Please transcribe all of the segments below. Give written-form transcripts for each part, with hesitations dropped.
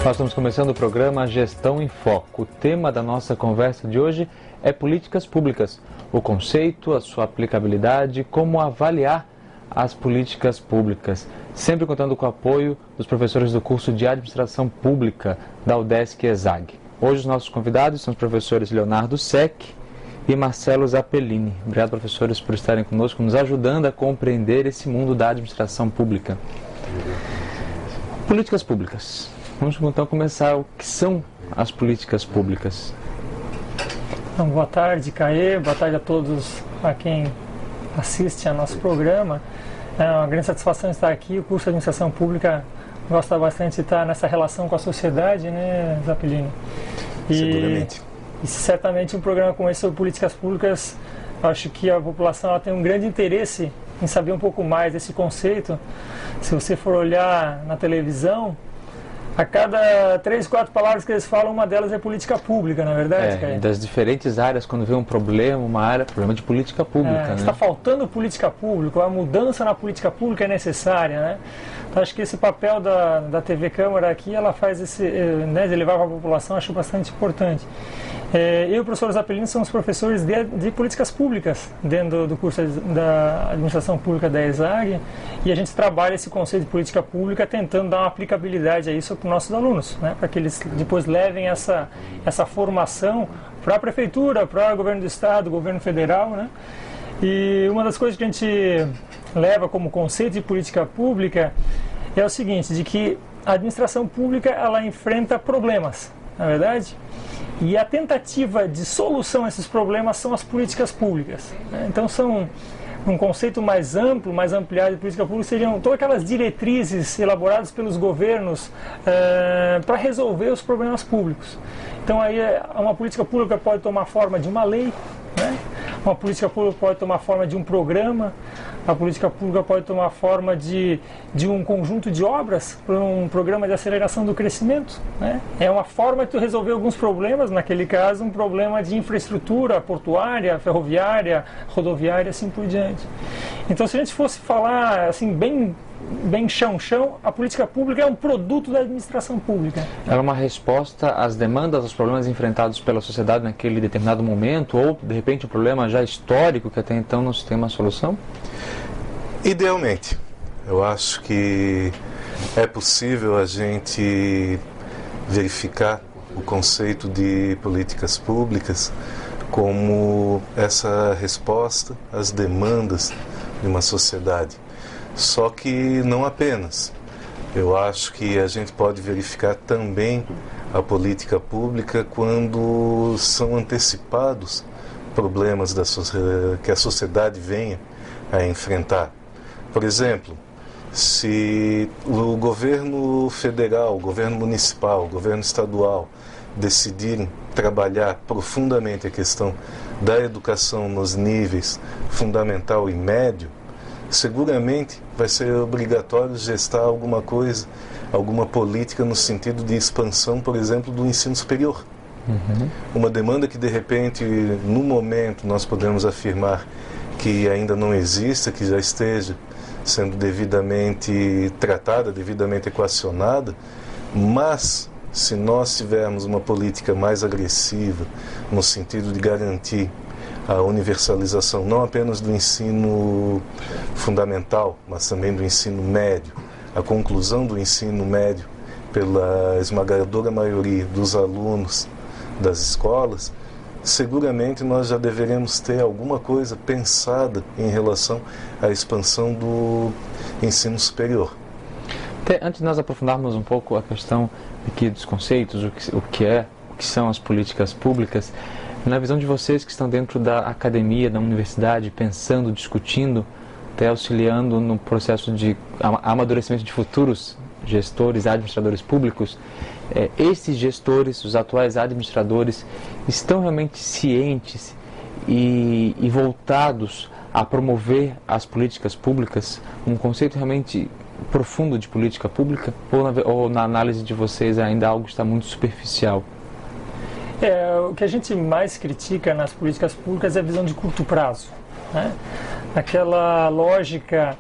Nós estamos começando o programa Gestão em Foco. O tema da nossa conversa de hoje é políticas públicas. O conceito, a sua aplicabilidade, como avaliar as políticas públicas. Sempre contando com o apoio dos professores do curso de Administração Pública da UDESC ESAG. Hoje os nossos convidados são os professores Leonardo Sec e Marcelo Zappellini. Obrigado, professores, por estarem conosco, nos ajudando a compreender esse mundo da administração pública. Políticas públicas. Vamos então começar. O que são as políticas públicas? Então, boa tarde, Caê. Boa tarde a todos a quem assiste ao nosso programa. É uma grande satisfação estar aqui. O curso de Administração Pública gosta bastante de estar nessa relação com a sociedade, né, Zappellini? Seguramente. E certamente um programa como esse sobre políticas públicas, eu acho que a população ela tem um grande interesse em saber um pouco mais desse conceito. Se você for olhar na televisão, a cada 3, 4 palavras que eles falam, uma delas é política pública, na é verdade, Caio? Das diferentes áreas, quando vê um problema, uma área, problema de política pública. Né? Está faltando política pública, a mudança na política pública é necessária, né? Então, acho que esse papel da TV Câmara aqui, ela faz esse, né, de levar para a população, acho bastante importante. Eu e o professor Zappellini somos professores de políticas públicas dentro do curso da Administração Pública da ESAG, e a gente trabalha esse conceito de política pública tentando dar uma aplicabilidade a isso para os nossos alunos, né, para que eles depois levem essa formação para a Prefeitura, para o Governo do Estado, Governo Federal, né? E uma das coisas que a gente leva como conceito de política pública é o seguinte, de que a administração pública ela enfrenta problemas, na verdade? E a tentativa de solução a esses problemas são as políticas públicas, né? Então são um conceito mais amplo, mais ampliado de política pública, seriam todas aquelas diretrizes elaboradas pelos governos para resolver os problemas públicos. Então aí uma política pública pode tomar forma de uma lei, né? Uma política pública pode tomar forma de um programa, a política pública pode tomar forma de um conjunto de obras, para um programa de aceleração do crescimento, né? É uma forma de tu resolver alguns problemas, naquele caso um problema de infraestrutura portuária, ferroviária, rodoviária, assim por diante. Então se a gente fosse falar assim bem chão, a política pública é um produto da administração pública. Ela é uma resposta às demandas, aos problemas enfrentados pela sociedade naquele determinado momento, ou de repente um problema já histórico que até então não se tem uma solução? Idealmente, eu acho que é possível a gente verificar o conceito de políticas públicas como essa resposta às demandas de uma sociedade. Só que não apenas. Eu acho que a gente pode verificar também a política pública quando são antecipados problemas que a sociedade venha a enfrentar. Por exemplo, se o governo federal, o governo municipal, o governo estadual decidirem trabalhar profundamente a questão da educação nos níveis fundamental e médio, seguramente vai ser obrigatório gestar alguma coisa, alguma política no sentido de expansão, por exemplo, do ensino superior. Uma demanda que de repente, no momento, nós podemos afirmar que ainda não exista, que já esteja sendo devidamente tratada, devidamente equacionada, mas se nós tivermos uma política mais agressiva, no sentido de garantir a universalização não apenas do ensino fundamental, mas também do ensino médio, a conclusão do ensino médio pela esmagadora maioria dos alunos das escolas, seguramente nós já deveremos ter alguma coisa pensada em relação à expansão do ensino superior. Antes de nós aprofundarmos um pouco a questão aqui dos conceitos, o que são as políticas públicas, na visão de vocês que estão dentro da academia, da universidade, pensando, discutindo, até auxiliando no processo de amadurecimento de futuros gestores, administradores públicos, esses gestores, os atuais administradores, estão realmente cientes e voltados a promover as políticas públicas, um conceito realmente profundo de política pública, ou na análise de vocês ainda algo está muito superficial? O que a gente mais critica nas políticas públicas é a visão de curto prazo, né? Aquela lógica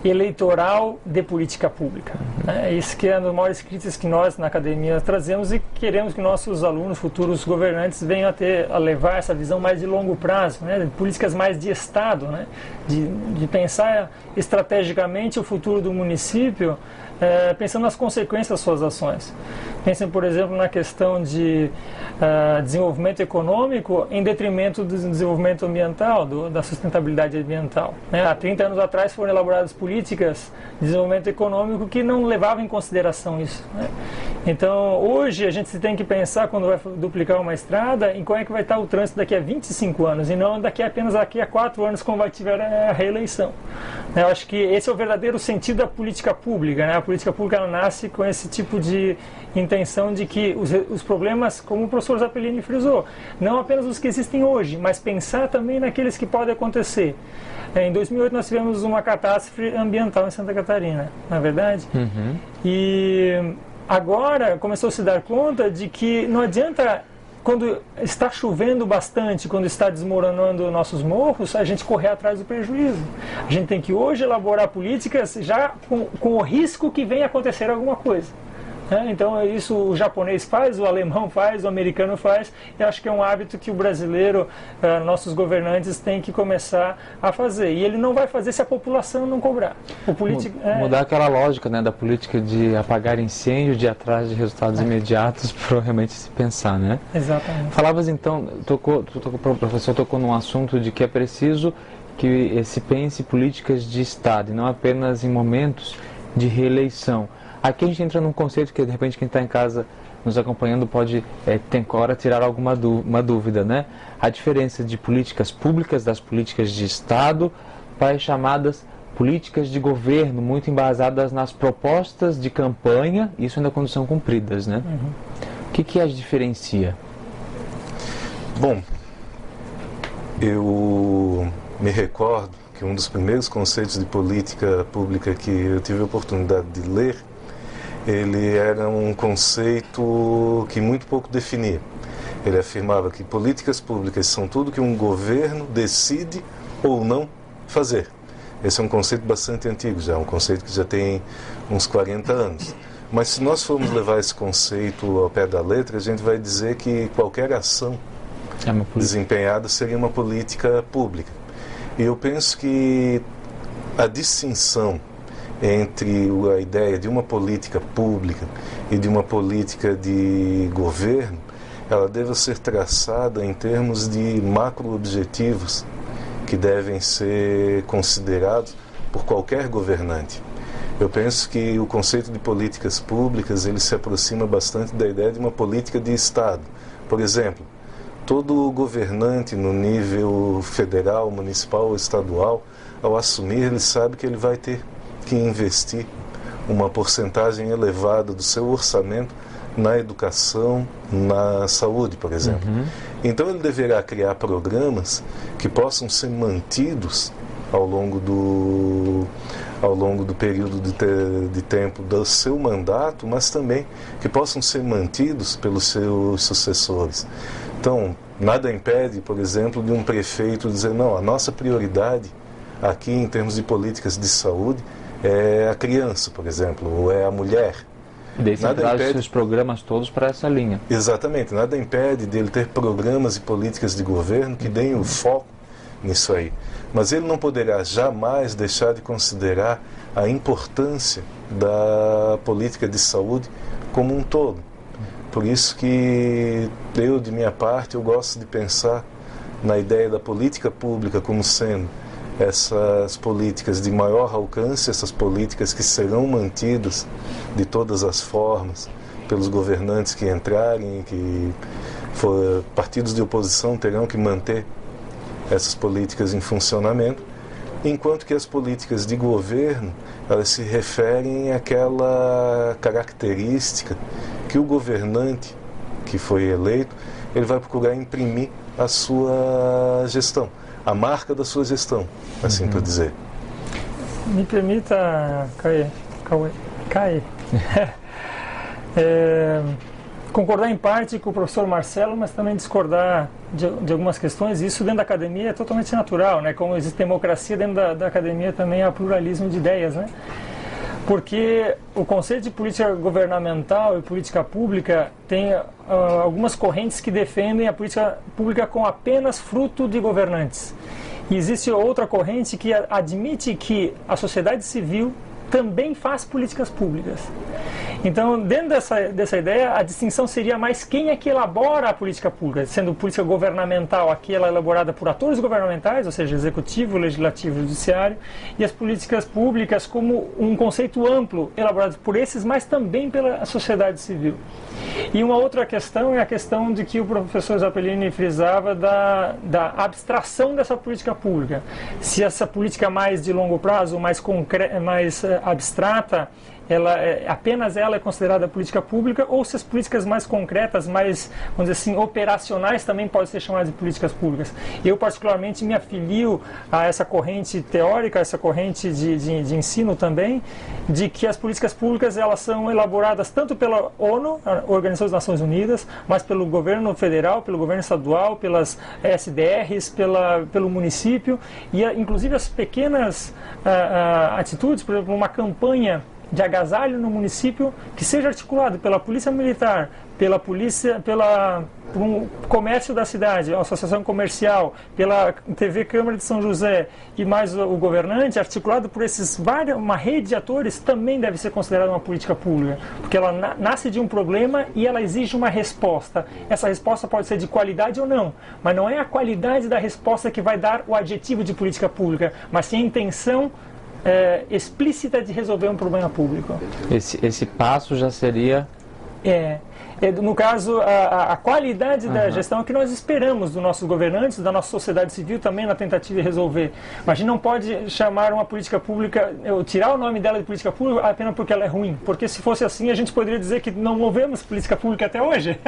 eleitoral de política pública. Né? Isso que é uma das maiores críticas que nós na academia trazemos e queremos que nossos alunos, futuros governantes, venham a levar essa visão mais de longo prazo, né? De políticas mais de Estado, né? de pensar estrategicamente o futuro do município, pensando nas consequências das suas ações. Pensem, por exemplo, na questão de desenvolvimento econômico em detrimento do desenvolvimento ambiental, da sustentabilidade ambiental. Né? Há 30 anos atrás foram elaboradas políticas de desenvolvimento econômico que não levavam em consideração isso. Né? Então, hoje a gente tem que pensar, quando vai duplicar uma estrada, em como é que vai estar o trânsito daqui a 25 anos, e não apenas daqui a 4 anos, como vai tiver a reeleição. Eu acho que esse é o verdadeiro sentido da política pública. Né? A política pública ela nasce com esse tipo de intenção de que os problemas, como o professor Zappellini frisou, não apenas os que existem hoje, mas pensar também naqueles que podem acontecer. Em 2008 nós tivemos uma catástrofe ambiental em Santa Catarina, na verdade? Uhum. E agora começou a se dar conta de que não adianta, quando está chovendo bastante, quando está desmoronando nossos morros, a gente correr atrás do prejuízo. A gente tem que hoje elaborar políticas já com o risco que venha acontecer alguma coisa. Então isso o japonês faz, o alemão faz, o americano faz, e acho que é um hábito que o brasileiro, nossos governantes têm que começar a fazer. E ele não vai fazer se a população não cobrar. Mudar aquela lógica, né, da política de apagar incêndio, de ir atrás de resultados imediatos, para realmente se pensar, né? Exatamente. Falavas então, o professor tocou num assunto de que é preciso que se pense políticas de Estado, e não apenas em momentos de reeleição. Aqui a gente entra num conceito que, de repente, quem está em casa nos acompanhando pode, tem hora, tirar alguma dúvida, né? A diferença de políticas públicas, das políticas de Estado, para as chamadas políticas de governo, muito embasadas nas propostas de campanha, isso ainda quando são cumpridas, né? Uhum. O que as diferencia? Bom, eu me recordo que um dos primeiros conceitos de política pública que eu tive a oportunidade de ler, ele era um conceito que muito pouco definia. Ele afirmava que políticas públicas são tudo que um governo decide ou não fazer. Esse é um conceito bastante antigo já, um conceito que já tem uns 40 anos. Mas se nós formos levar esse conceito ao pé da letra, a gente vai dizer que qualquer ação desempenhada seria uma política pública. E eu penso que a distinção entre a ideia de uma política pública e de uma política de governo, ela deve ser traçada em termos de macro-objetivos que devem ser considerados por qualquer governante. Eu penso que o conceito de políticas públicas ele se aproxima bastante da ideia de uma política de Estado. Por exemplo, todo governante no nível federal, municipal ou estadual, ao assumir, ele sabe que ele vai ter que investir uma porcentagem elevada do seu orçamento na educação, na saúde, por exemplo. Uhum. Então ele deverá criar programas que possam ser mantidos ao longo do período de tempo do seu mandato, mas também que possam ser mantidos pelos seus sucessores. Então, nada impede, por exemplo, de um prefeito dizer, não, a nossa prioridade aqui em termos de políticas de saúde é a criança, por exemplo, ou é a mulher. E daí você traz os seus programas todos para essa linha. Exatamente, nada impede dele ter programas e políticas de governo que deem o foco nisso aí. Mas ele não poderá jamais deixar de considerar a importância da política de saúde como um todo. Por isso que eu, de minha parte, eu gosto de pensar na ideia da política pública como sendo essas políticas de maior alcance, essas políticas que serão mantidas de todas as formas pelos governantes que entrarem, que partidos de oposição terão que manter essas políticas em funcionamento, enquanto que as políticas de governo, elas se referem àquela característica que o governante que foi eleito, ele vai procurar imprimir a sua gestão, a marca da sua gestão, assim por dizer. Me permita, Caê. concordar em parte com o professor Marcelo, mas também discordar de algumas questões. Isso dentro da academia é totalmente natural, né? Como existe democracia, dentro da academia também há pluralismo de ideias, né? Porque o conceito de política governamental e política pública tem algumas correntes que defendem a política pública como apenas fruto de governantes. E existe outra corrente que admite que a sociedade civil também faz políticas públicas. Então, dentro dessa ideia, a distinção seria mais quem é que elabora a política pública, sendo política governamental aquela elaborada por atores governamentais, ou seja, executivo, legislativo e judiciário, e as políticas públicas como um conceito amplo, elaborado por esses, mas também pela sociedade civil. E uma outra questão é a questão de que o professor Zappellini frisava da abstração dessa política pública. Se essa política mais de longo prazo, mais abstrata, apenas ela é considerada política pública, ou se as políticas mais concretas, mais, vamos dizer assim, operacionais também podem ser chamadas de políticas públicas. Eu, particularmente, me afilio a essa corrente teórica, essa corrente de ensino também, de que as políticas públicas elas são elaboradas tanto pela ONU, a Organização das Nações Unidas, mas pelo governo federal, pelo governo estadual, pelas SDRs, pelo município, e inclusive as pequenas atitudes, por exemplo, uma campanha de agasalho no município que seja articulado pela Polícia Militar, pelo comércio da cidade, a associação comercial, pela TV Câmara de São José e mais o governante, articulado por uma rede de atores, também deve ser considerada uma política pública, porque ela nasce de um problema e ela exige uma resposta. Essa resposta pode ser de qualidade ou não, mas não é a qualidade da resposta que vai dar o adjetivo de política pública, mas sim a intenção explícita de resolver um problema público. Esse passo já seria... No caso, a qualidade da gestão é que nós esperamos dos nossos governantes, da nossa sociedade civil também na tentativa de resolver. Mas a gente não pode chamar uma política pública, tirar o nome dela de política pública apenas porque ela é ruim. Porque se fosse assim, a gente poderia dizer que não movemos política pública até hoje.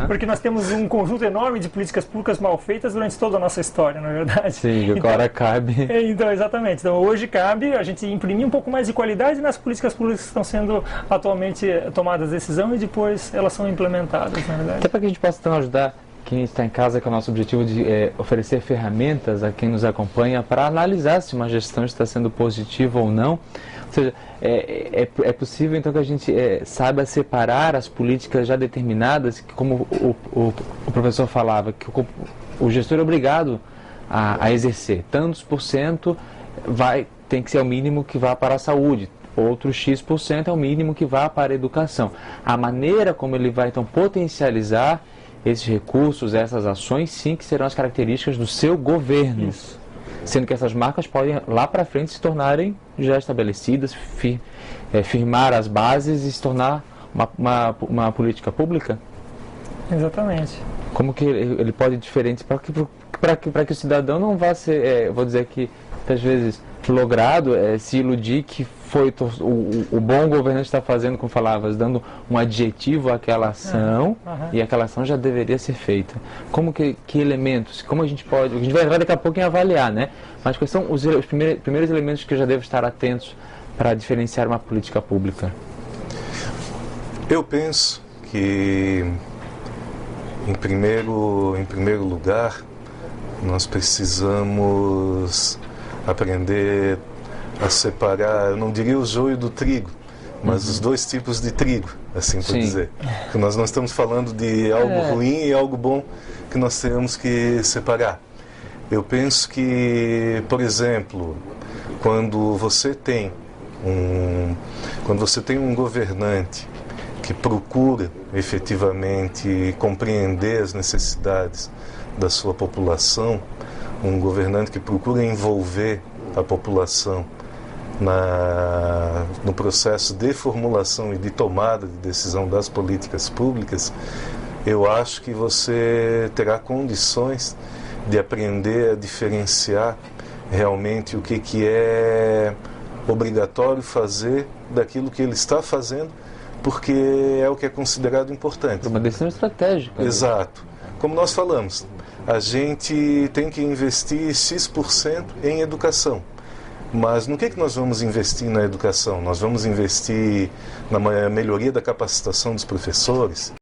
Porque nós temos um conjunto enorme de políticas públicas mal feitas durante toda a nossa história, não é verdade? Sim, agora cabe... Então, exatamente. Então, hoje cabe a gente imprimir um pouco mais de qualidade nas políticas públicas que estão sendo atualmente tomadas decisão e depois elas são implementadas, na verdade. Até para que a gente possa então ajudar quem está em casa, que é o nosso objetivo de oferecer ferramentas a quem nos acompanha para analisar se uma gestão está sendo positiva ou não. Ou seja, é possível então que a gente saiba separar as políticas já determinadas, que, como o professor falava, que o gestor é obrigado a exercer. Tantos por cento tem que ser o mínimo que vá para a saúde. Outro X% é o mínimo que vá para a educação. A maneira como ele vai, então, potencializar esses recursos, essas ações, sim, que serão as características do seu governo. Isso. Sendo que essas marcas podem, lá para frente, se tornarem já estabelecidas, firmar as bases e se tornar uma política pública? Exatamente. Como que ele pode ir diferente para que o cidadão não vá ser, vou dizer que, às vezes, logrado se iludir que foi o bom governante está fazendo, como falavas, dando um adjetivo àquela ação, e aquela ação já deveria ser feita. Como que elementos, como a gente vai entrar daqui a pouco em avaliar, né? Mas quais são os primeiros elementos que eu já devo estar atentos para diferenciar uma política pública? Eu penso que, em primeiro lugar, nós precisamos aprender a separar, eu não diria o joio do trigo, mas os dois tipos de trigo, assim por dizer. Porque nós não estamos falando de algo ruim e algo bom que nós temos que separar. Eu penso que, por exemplo, quando você tem um governante que procura efetivamente compreender as necessidades da sua população, um governante que procura envolver a população no processo de formulação e de tomada de decisão das políticas públicas, eu acho que você terá condições de aprender a diferenciar realmente o que é obrigatório fazer daquilo que ele está fazendo, porque é o que é considerado importante. Uma decisão estratégica. Exato. Como nós falamos, a gente tem que investir X% em educação. Mas no que nós vamos investir na educação? Nós vamos investir na melhoria da capacitação dos professores?